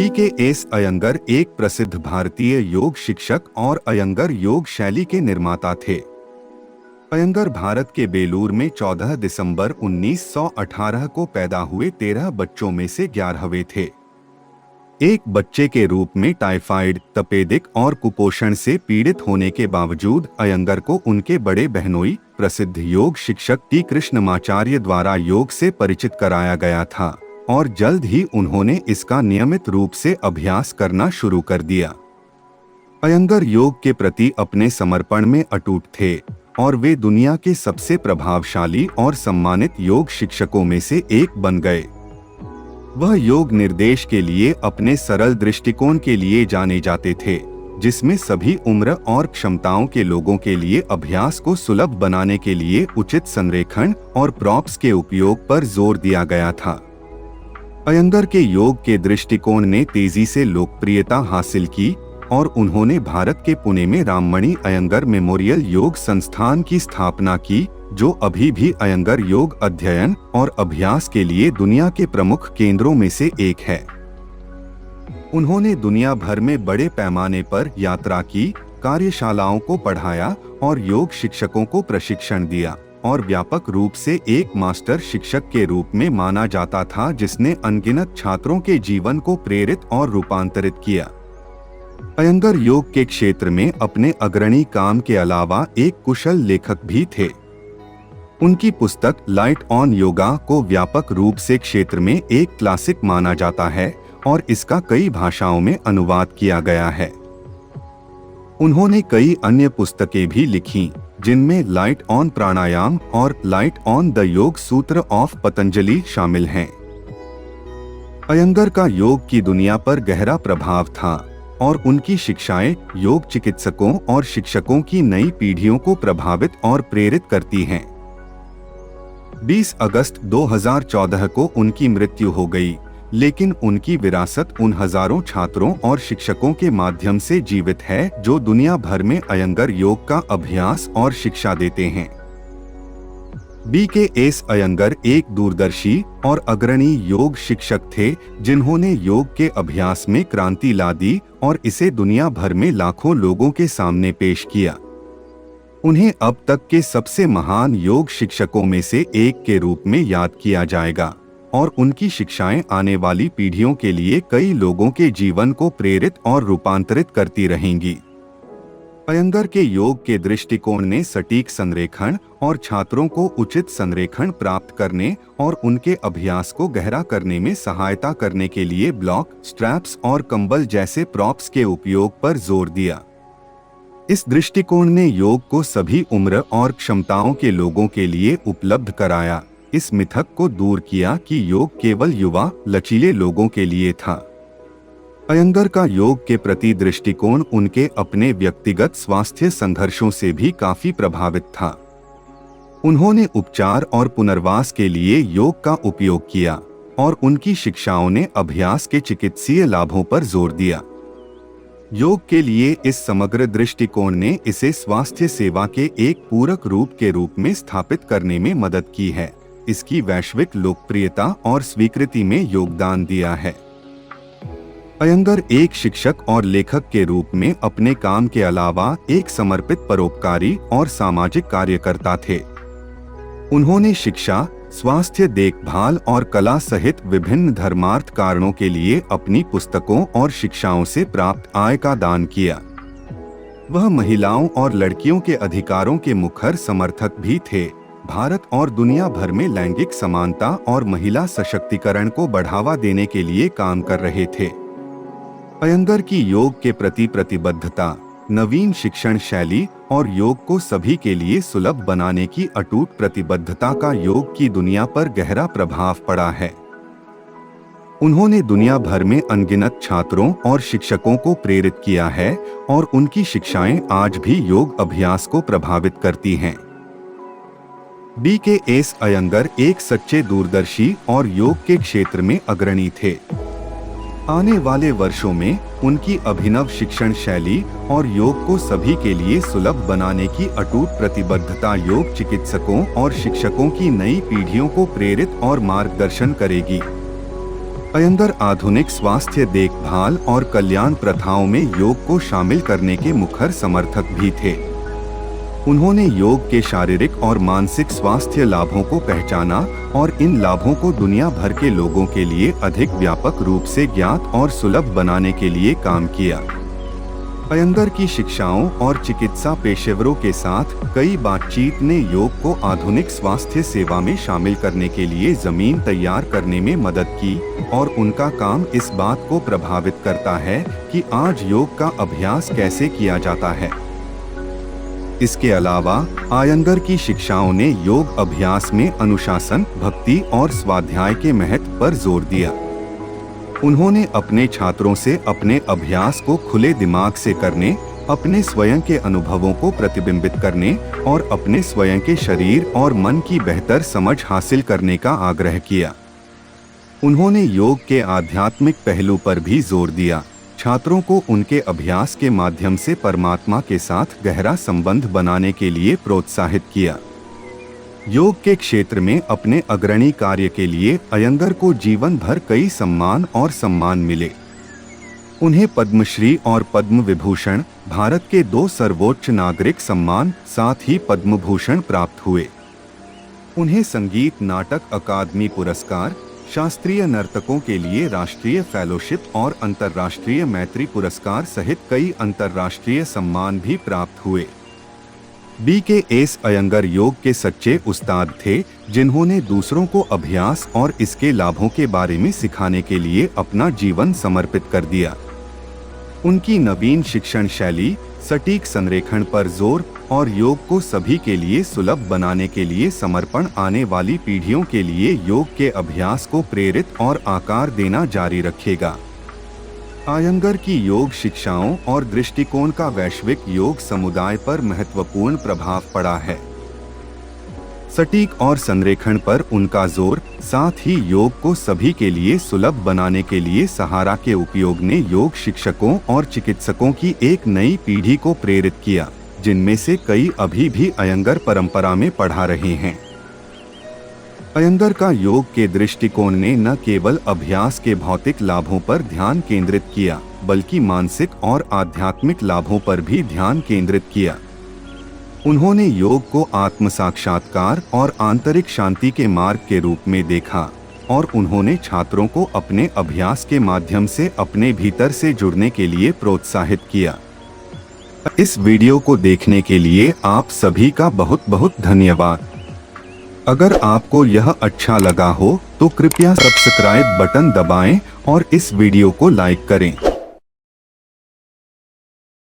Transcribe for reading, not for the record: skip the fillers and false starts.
BKS Iyengar एक प्रसिद्ध भारतीय योग शिक्षक और अयंगर योग शैली के निर्माता थे। अयंगर भारत के बेलूर में 14 दिसंबर 1918 को पैदा हुए 13 बच्चों में से 11वें थे। एक बच्चे के रूप में टाइफाइड, तपेदिक और कुपोषण से पीड़ित होने के बावजूद अयंगर को उनके बड़े बहनोई प्रसिद्ध योग शिक्षक टी कृष्णमाचार्य द्वारा योग से परिचित कराया गया था और जल्द ही उन्होंने इसका नियमित रूप से अभ्यास करना शुरू कर दिया। अयंगर योग के प्रति अपने समर्पण में अटूट थे और वे दुनिया के सबसे प्रभावशाली और सम्मानित योग शिक्षकों में से एक बन गए। वह योग निर्देश के लिए अपने सरल दृष्टिकोण के लिए जाने जाते थे, जिसमें सभी उम्र और क्षमताओं के लोगों के लिए अभ्यास को सुलभ बनाने के लिए उचित संरेखण और प्रॉप्स के उपयोग पर जोर दिया गया था। अयंगर के योग के दृष्टिकोण ने तेजी से लोकप्रियता हासिल की और उन्होंने भारत के पुणे में राममणि अयंगर मेमोरियल योग संस्थान की स्थापना की, जो अभी भी अयंगर योग अध्ययन और अभ्यास के लिए दुनिया के प्रमुख केंद्रों में से एक है। उन्होंने दुनिया भर में बड़े पैमाने पर यात्रा की, कार्यशालाओं को पढ़ाया और योग शिक्षकों को प्रशिक्षण दिया और व्यापक रूप से एक मास्टर शिक्षक के रूप में माना जाता था, जिसने अनगिनत छात्रों के जीवन को प्रेरित और रूपांतरित किया। अयंगर योग के क्षेत्र में अपने अग्रणी काम के अलावा एक कुशल लेखक भी थे। उनकी पुस्तक लाइट ऑन योगा को व्यापक रूप से क्षेत्र में एक क्लासिक माना जाता है और इसका कई भाषाओं में अनुवाद किया गया है। उन्होंने कई अन्य पुस्तकें भी लिखीं, जिनमें लाइट ऑन प्राणायाम और लाइट ऑन द योग सूत्र ऑफ पतंजलि शामिल हैं। अयंगर का योग की दुनिया पर गहरा प्रभाव था और उनकी शिक्षाएं योग चिकित्सकों और शिक्षकों की नई पीढ़ियों को प्रभावित और प्रेरित करती हैं। 20 अगस्त 2014 को उनकी मृत्यु हो गई, लेकिन उनकी विरासत उन हजारों छात्रों और शिक्षकों के माध्यम से जीवित है जो दुनिया भर में अयंगर योग का अभ्यास और शिक्षा देते हैं। BKS अयंगर एक दूरदर्शी और अग्रणी योग शिक्षक थे, जिन्होंने योग के अभ्यास में क्रांति ला दी और इसे दुनिया भर में लाखों लोगों के सामने पेश किया। उन्हें अब तक के सबसे महान योग शिक्षकों में से एक के रूप में याद किया जाएगा और उनकी शिक्षाएं आने वाली पीढ़ियों के लिए कई लोगों के जीवन को प्रेरित और रूपांतरित करती रहेंगी। अयंगर के योग के दृष्टिकोण ने सटीक संरेखण और छात्रों को उचित संरेखण प्राप्त करने और उनके अभ्यास को गहरा करने में सहायता करने के लिए ब्लॉक, स्ट्रैप्स और कंबल जैसे प्रॉप्स के उपयोग पर जोर दिया। इस दृष्टिकोण ने योग को सभी उम्र और क्षमताओं के लोगों के लिए उपलब्ध कराया, इस मिथक को दूर किया कि योग केवल युवा, लचीले लोगों के लिए था। अयंगर का योग के प्रति दृष्टिकोण उनके अपने व्यक्तिगत स्वास्थ्य संघर्षों से भी काफी प्रभावित था। उन्होंने उपचार और पुनर्वास के लिए योग का उपयोग किया और उनकी शिक्षाओं ने अभ्यास के चिकित्सीय लाभों पर जोर दिया। योग के लिए इस समग्र दृष्टिकोण ने इसे स्वास्थ्य सेवा के एक पूरक रूप के रूप में स्थापित करने में मदद की है, इसकी वैश्विक लोकप्रियता और स्वीकृति में योगदान दिया है। अयंगर एक शिक्षक और लेखक के रूप में अपने काम के अलावा एक समर्पित परोपकारी और सामाजिक कार्यकर्ता थे। उन्होंने शिक्षा, स्वास्थ्य देखभाल और कला सहित विभिन्न धर्मार्थ कारणों के लिए अपनी पुस्तकों और शिक्षाओं से प्राप्त आय का दान किया। वह महिलाओं और लड़कियों के अधिकारों के मुखर समर्थक भी थे। भारत और दुनिया भर में लैंगिक समानता और महिला सशक्तिकरण को बढ़ावा देने के लिए काम कर रहे थे। अयंगर की योग के प्रति प्रतिबद्धता, नवीन शिक्षण शैली और योग को सभी के लिए सुलभ बनाने की अटूट प्रतिबद्धता का योग की दुनिया पर गहरा प्रभाव पड़ा है। उन्होंने दुनिया भर में अनगिनत छात्रों और शिक्षकों को प्रेरित किया है और उनकी शिक्षाएं आज भी योग अभ्यास को प्रभावित करती हैं। BKS अयंगर एक सच्चे दूरदर्शी और योग के क्षेत्र में अग्रणी थे। आने वाले वर्षों में उनकी अभिनव शिक्षण शैली और योग को सभी के लिए सुलभ बनाने की अटूट प्रतिबद्धता योग चिकित्सकों और शिक्षकों की नई पीढ़ियों को प्रेरित और मार्गदर्शन करेगी। अयंगर आधुनिक स्वास्थ्य देखभाल और कल्याण प्रथाओं में योग को शामिल करने के मुखर समर्थक भी थे। उन्होंने योग के शारीरिक और मानसिक स्वास्थ्य लाभों को पहचाना और इन लाभों को दुनिया भर के लोगों के लिए अधिक व्यापक रूप से ज्ञात और सुलभ बनाने के लिए काम किया। अयंगर की शिक्षाओं और चिकित्सा पेशेवरों के साथ कई बातचीत ने योग को आधुनिक स्वास्थ्य सेवा में शामिल करने के लिए जमीन तैयार करने में मदद की और उनका काम इस बात को प्रभावित करता है कि आज योग का अभ्यास कैसे किया जाता है। इसके अलावा अयंगर की शिक्षाओं ने योग अभ्यास में अनुशासन, भक्ति और स्वाध्याय के महत्व पर जोर दिया। उन्होंने अपने छात्रों से अपने अभ्यास को खुले दिमाग से करने, अपने स्वयं के अनुभवों को प्रतिबिंबित करने और अपने स्वयं के शरीर और मन की बेहतर समझ हासिल करने का आग्रह किया। उन्होंने योग के आध्यात्मिक पहलू पर भी जोर दिया, छात्रों को उनके अभ्यास के माध्यम से परमात्मा के साथ गहरा संबंध बनाने के लिए प्रोत्साहित किया। योग के क्षेत्र में अपने अग्रणी कार्य के लिए अयंगर को जीवन भर कई सम्मान मिले। उन्हें पद्मश्री और पद्म विभूषण, भारत के 2 सर्वोच्च नागरिक सम्मान, साथ ही पद्म भूषण प्राप्त हुए। उन्हें संगीत नाटक अकादमी पुरस्कार, शास्त्रीय नर्तकों के लिए राष्ट्रीय फेलोशिप और अंतर्राष्ट्रीय मैत्री पुरस्कार सहित कई अंतर्राष्ट्रीय सम्मान भी प्राप्त हुए। BKS अयंगर योग के सच्चे उस्ताद थे, जिन्होंने दूसरों को अभ्यास और इसके लाभों के बारे में सिखाने के लिए अपना जीवन समर्पित कर दिया। उनकी नवीन शिक्षण शैली, सटीक संरेखण पर जोर और योग को सभी के लिए सुलभ बनाने के लिए समर्पण आने वाली पीढ़ियों के लिए योग के अभ्यास को प्रेरित और आकार देना जारी रखेगा। अयंगर की योग शिक्षाओं और दृष्टिकोण का वैश्विक योग समुदाय पर महत्वपूर्ण प्रभाव पड़ा है। सटीक और संरेखण पर उनका जोर, साथ ही योग को सभी के लिए सुलभ बनाने के लिए सहारा के उपयोग ने योग शिक्षकों और चिकित्सकों की एक नई पीढ़ी को प्रेरित किया, जिनमें से कई अभी भी अयंगर परंपरा में पढ़ा रहे हैं। अयंगर का योग के दृष्टिकोण ने न केवल अभ्यास के भौतिक लाभों पर ध्यान केंद्रित किया, बल्कि मानसिक और आध्यात्मिक लाभों पर भी ध्यान केंद्रित किया। उन्होंने योग को आत्म साक्षात्कार और आंतरिक शांति के मार्ग के रूप में देखा और उन्होंने छात्रों को अपने अभ्यास के माध्यम से अपने भीतर से जुड़ने के लिए प्रोत्साहित किया। इस वीडियो को देखने के लिए आप सभी का बहुत बहुत धन्यवाद। अगर आपको यह अच्छा लगा हो तो कृपया सब्सक्राइब बटन दबाएं और इस वीडियो को लाइक करें।